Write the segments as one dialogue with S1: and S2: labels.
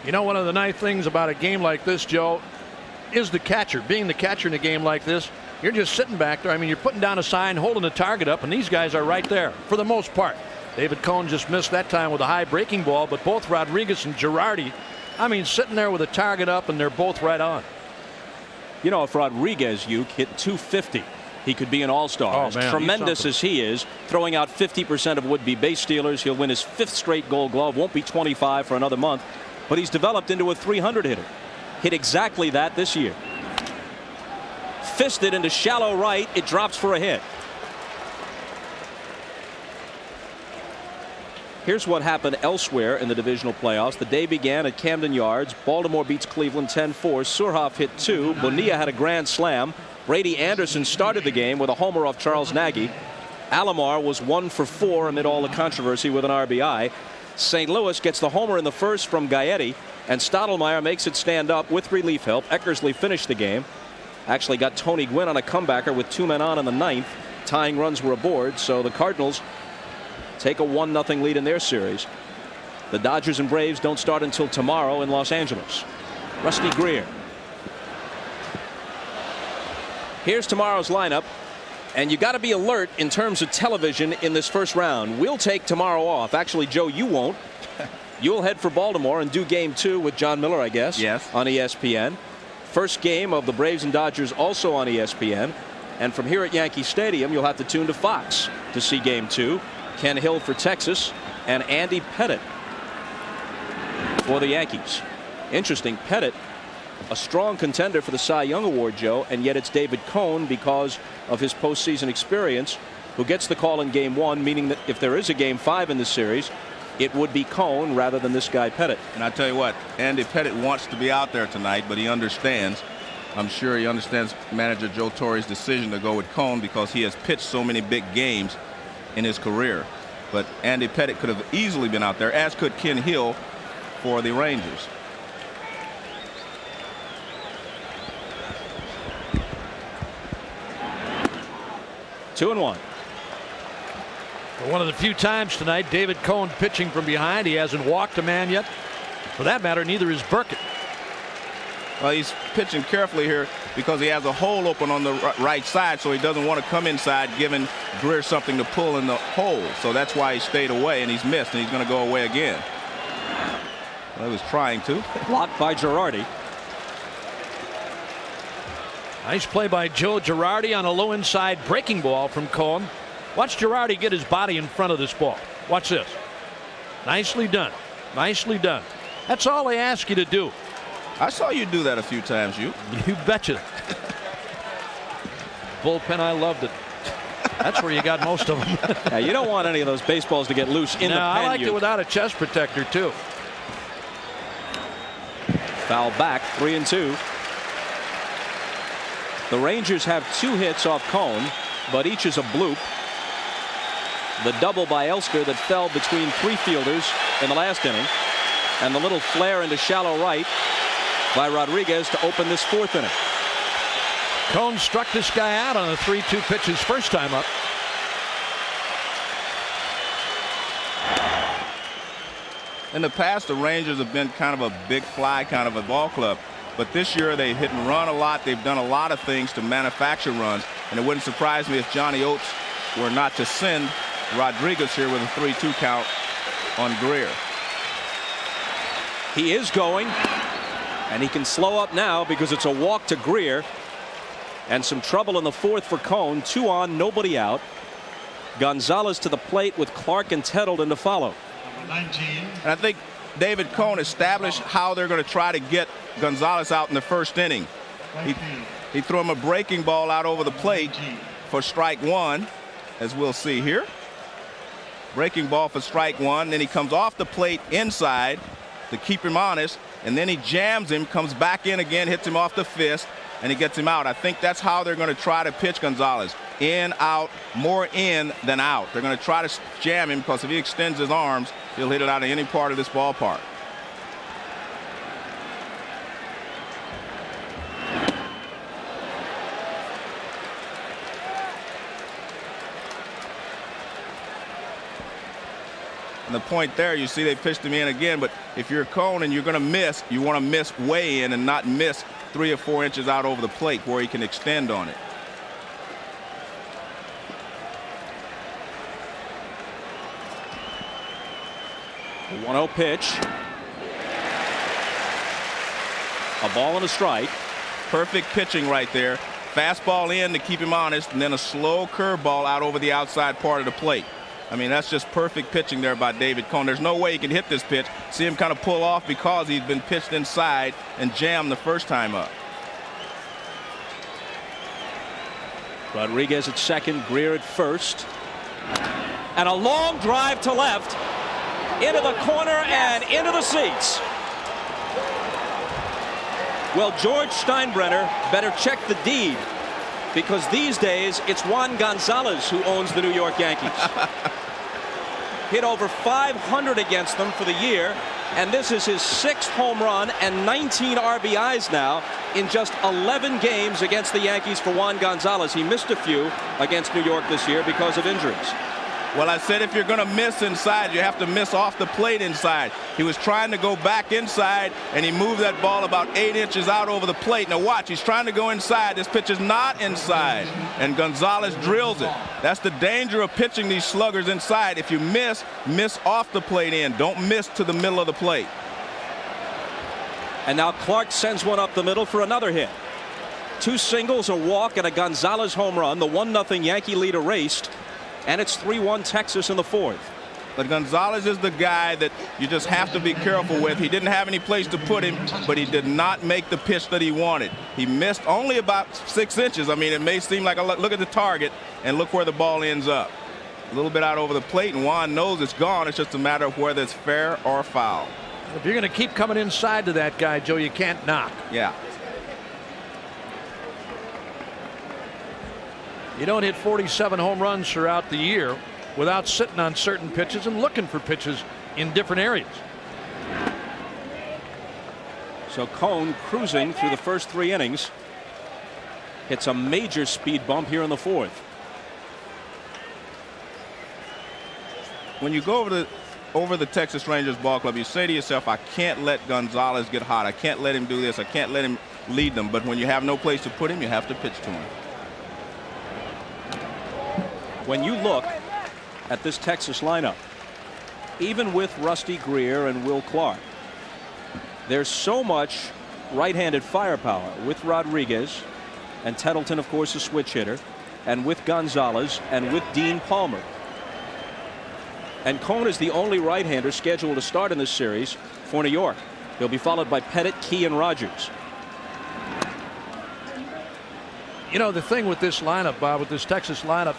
S1: You know, one of the nice things about a game like this, Joe, is the catcher. Being the catcher in a game like this, you're just sitting back there. I mean, you're putting down a sign, holding the target up, and these guys are right there for the most part. David Cone just missed that time with a high breaking ball, but both Rodriguez and Girardi, I mean, sitting there with a target up, and they're both right on.
S2: You know, if Rodriguez, hit 250, he could be an all-star. As tremendous as he is, throwing out 50% of would-be base stealers. He'll win his 5th straight Gold Glove. Won't be 25 for another month. But he's developed into a 300 hitter. Hit exactly that this year. Fisted into shallow right. It drops for a hit. Here's what happened elsewhere in the divisional playoffs. The day began at Camden Yards. Baltimore beats Cleveland 10-4. Surhoff hit 2. Bonilla had a grand slam. Brady Anderson started the game with a homer off Charles Nagy. Alomar was 1 for 4 amid all the controversy with an RBI. St. Louis gets the homer in the first from Gaetti, and Stottlemyre makes it stand up with relief help. Eckersley finished the game. Actually got Tony Gwynn on a comebacker with 2 men on in the 9th. Tying runs were aboard, so the Cardinals take a 1-0 lead in their series. The Dodgers and Braves don't start until tomorrow in Los Angeles. Rusty Greer. Here's tomorrow's lineup, and you got to be alert in terms of television in this first round. We'll take tomorrow off. Actually, Joe, you won't. You'll head for Baltimore and do game 2 with John Miller, I guess.
S3: Yes.
S2: On ESPN. First game of the Braves and Dodgers also on ESPN. And from here at Yankee Stadium, you'll have to tune to Fox to see game 2. Ken Hill for Texas and Andy Pettitte for the Yankees. Interesting, Pettitte, a strong contender for the Cy Young Award, Joe, and yet it's David Cone because of his postseason experience who gets the call in game 1, meaning that if there is a game 5 in this series, it would be Cone rather than this guy Pettitte.
S3: And I tell you what, Andy Pettitte wants to be out there tonight, but he understands. I'm sure he understands manager Joe Torre's decision to go with Cone because he has pitched so many big games in his career. But Andy Pettitte could have easily been out there, as could Ken Hill for the Rangers.
S2: Two and one.
S1: For one of the few times tonight, David Cone pitching from behind. He hasn't walked a man yet. For that matter, neither is Burkett.
S3: Well, he's pitching carefully here because he has a hole open on the right side, so he doesn't want to come inside, giving Greer something to pull in the hole. So that's why he stayed away, and he's missed, and he's going to go away again. Well, he was trying to.
S2: Blocked by Girardi.
S1: Nice play by Joe Girardi on a low inside breaking ball from Cone. Watch Girardi get his body in front of this ball. Watch this. Nicely done. Nicely done. That's all they ask you to do.
S3: I saw you do that a few times, you.
S1: You betcha. Bullpen, I loved it. That's where you got most of them.
S2: Yeah, you don't want any of those baseballs to get loose in the pen.
S1: I liked it without a chest protector, too.
S2: Foul back, 3-2. The Rangers have 2 hits off Cone, but each is a bloop. The double by Elster that fell between 3 fielders in the last inning, and the little flare into shallow right by Rodriguez to open this 4th inning.
S1: Cone struck this guy out on a 3-2 pitch his first time up.
S3: In the past, the Rangers have been kind of a big fly kind of a ball club. But this year they hit and run a lot. They've done a lot of things to manufacture runs. And it wouldn't surprise me if Johnny Oates were not to send Rodriguez here with a 3-2 count on Greer.
S2: He is going. And he can slow up now because it's a walk to Greer. And some trouble in the 4th for Cone. 2 on, nobody out. Gonzalez to the plate with Clark and Tettleton to follow.
S4: 19.
S3: And I think David Cone established how they're going to try to get Gonzalez out in the first inning. He threw him a breaking ball out over the plate for strike 1, as we'll see here. Breaking ball for strike 1. Then he comes off the plate inside to keep him honest. And then he jams him, comes back in again, hits him off the fist, and he gets him out. I think that's how they're going to try to pitch Gonzalez. In, out, more in than out. They're going to try to jam him because if he extends his arms, he'll hit it out of any part of this ballpark. And the point there, you see they pitched him in again, but if you're Cone and you're going to miss, you want to miss way in and not miss 3 or 4 inches out over the plate where he can extend on it.
S2: The 1-0 pitch. A ball and a strike.
S3: Perfect pitching right there. Fastball in to keep him honest, and then a slow curveball out over the outside part of the plate. I mean, that's just perfect pitching there by David Cone. There's no way he can hit this pitch. See him kind of pull off because he's been pitched inside and jammed the first time up.
S2: Rodriguez at second, Greer at first. And a long drive to left. Into the corner and into the seats. Well, George Steinbrenner better check the deed, because these days it's Juan Gonzalez who owns the New York Yankees. Hit over 500 against them for the year, and this is his 6th home run and 19 RBIs now in just 11 games against the Yankees for Juan Gonzalez. He missed a few against New York this year because of injuries.
S3: Well, I said if you're going to miss inside, you have to miss off the plate inside. He was trying to go back inside, and he moved that ball about 8 inches out over the plate. Now watch, he's trying to go inside. This pitch is not inside, and Gonzalez drills it. That's the danger of pitching these sluggers inside. If you miss off the plate in. Don't miss to the middle of the plate.
S2: And now Clark sends one up the middle for another hit. 2 singles, a walk, and a Gonzalez home run. The 1-0 Yankee lead erased. And it's 3-1 Texas in the 4th.
S3: But Gonzalez is the guy that you just have to be careful with. He didn't have any place to put him, but he did not make the pitch that he wanted. He missed only about 6 inches. I mean, it may seem like a look at the target, and look where the ball ends up. A little bit out over the plate, and Juan knows it's gone. It's just a matter of whether it's fair or foul.
S1: If you're going to keep coming inside to that guy, Joe, you can't knock.
S3: Yeah.
S1: You don't hit 47 home runs throughout the year without sitting on certain pitches and looking for pitches in different areas.
S2: So Cone cruising through the first 3 innings. Hits a major speed bump here in the 4th.
S3: When you go over the Texas Rangers ball club, you say to yourself, I can't let Gonzalez get hot. I can't let him do this. I can't let him lead them. But when you have no place to put him, you have to pitch to him.
S2: When you look at this Texas lineup, even with Rusty Greer and Will Clark, there's so much right-handed firepower with Rodriguez, and Tettleton, of course, a switch hitter, and with Gonzalez, and with Dean Palmer. And Cone is the only right-hander scheduled to start in this series for New York. He'll be followed by Pettit, Key, and Rogers.
S1: You know, the thing with this lineup, Bob, with this Texas lineup,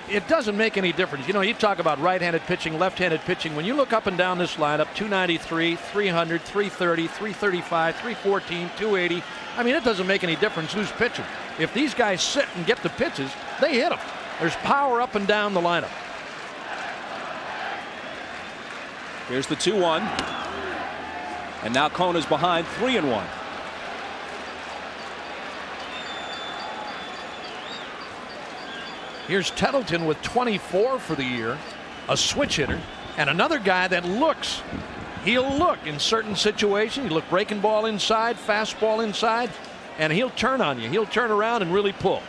S1: it doesn't make any difference. You know, you talk about right-handed pitching, left-handed pitching. When you look up and down this lineup, 293, 300, 330, 335, 314, 280. I mean, it doesn't make any difference who's pitching. If these guys sit and get the pitches, they hit them. There's power up and down the lineup.
S2: Here's the 2-1. And now Cone is behind 3-1.
S1: Here's Tettleton with 24 for the year, a switch hitter, and another guy that looks. He'll look in certain situations. He'll look breaking ball inside, fastball inside, and he'll turn on you. He'll turn around and really pull.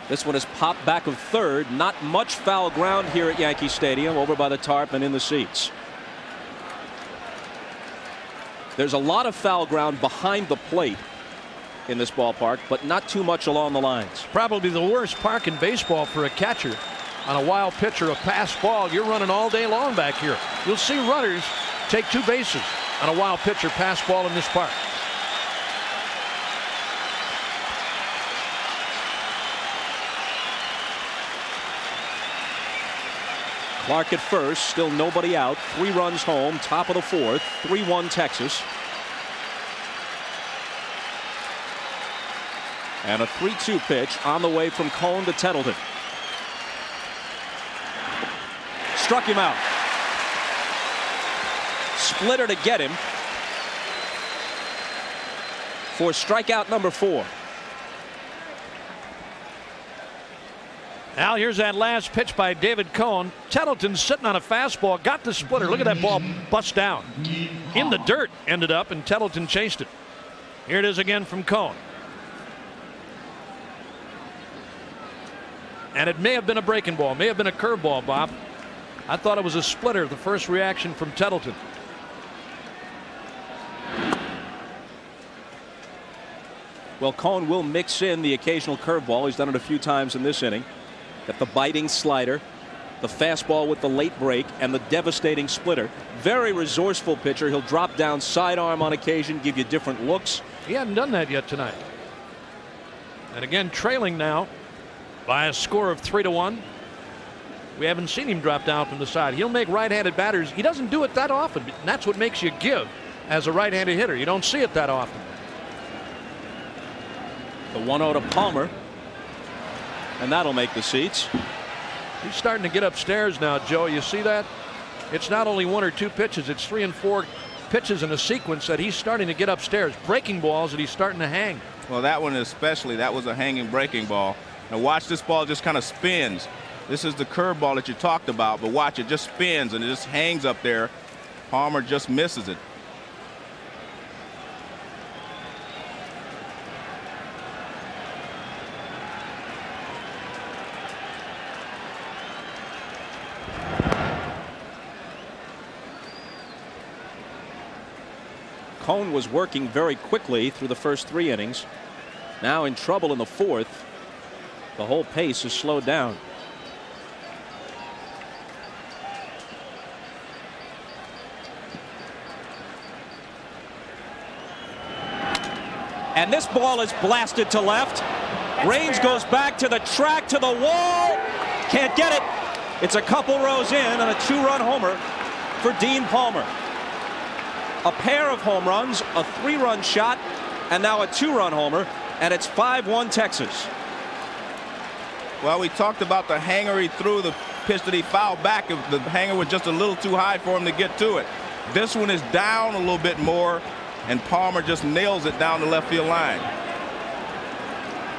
S2: This one is popped back of third. Not much foul ground here at Yankee Stadium, over by the tarp and in the seats. There's a lot of foul ground behind the plate in this ballpark, but not too much along the lines.
S1: Probably the worst park in baseball for a catcher. On a wild pitch or a pass ball, you're running all day long back here. You'll see runners take 2 bases on a wild pitch or pass ball in this park.
S2: Clark at first, still nobody out. 3 runs home, top of the 4th, 3-1 Texas. And a 3-2 pitch on the way from Cone to Tettleton. Struck him out. Splitter to get him for strikeout number 4.
S1: Now here's that last pitch by David Cone. Tettleton's sitting on a fastball, got the splitter. Look at that ball bust down. In the dirt ended up, and Tettleton chased it. Here it is again from Cone. And it may have been a breaking ball, may have been a curveball, Bob. I thought it was a splitter, the first reaction from Tettleton.
S2: Well, Cone will mix in the occasional curveball. He's done it a few times in this inning. Got the biting slider, the fastball with the late break, and the devastating splitter. Very resourceful pitcher. He'll drop down sidearm on occasion, give you different looks.
S1: He hadn't done that yet tonight. And again, trailing now by a score of 3-1. We haven't seen him drop down from the side. He'll make right-handed batters. He doesn't do it that often, and that's what makes you give as a right-handed hitter. You don't see it that often.
S2: The 1-0 to Palmer, and that'll make the seats.
S1: He's starting to get upstairs now, Joe. You see that? It's not only 1 or 2 pitches. It's 3 and 4 pitches in a sequence that he's starting to get upstairs. Breaking balls that he's starting to hang.
S3: Well, that one especially, that was a hanging breaking ball. Now watch, this ball just kind of spins. This is the curveball that you talked about, but watch, it just spins and it just hangs up there. Palmer just misses it.
S2: Cone was working very quickly through the first 3 innings. Now in trouble in the 4th. The whole pace is slowed down. And this ball is blasted to left. Raines goes back to the track, to the wall. Can't get it. It's a couple rows in and a 2-run homer for Dean Palmer. A pair of home runs, a 3-run shot, and now a 2-run homer, and it's 5-1 Texas.
S3: Well, we talked about the hanger he threw, the pitch that he fouled back. The hanger was just a little too high for him to get to it. This one is down a little bit more, and Palmer just nails it down the left field line.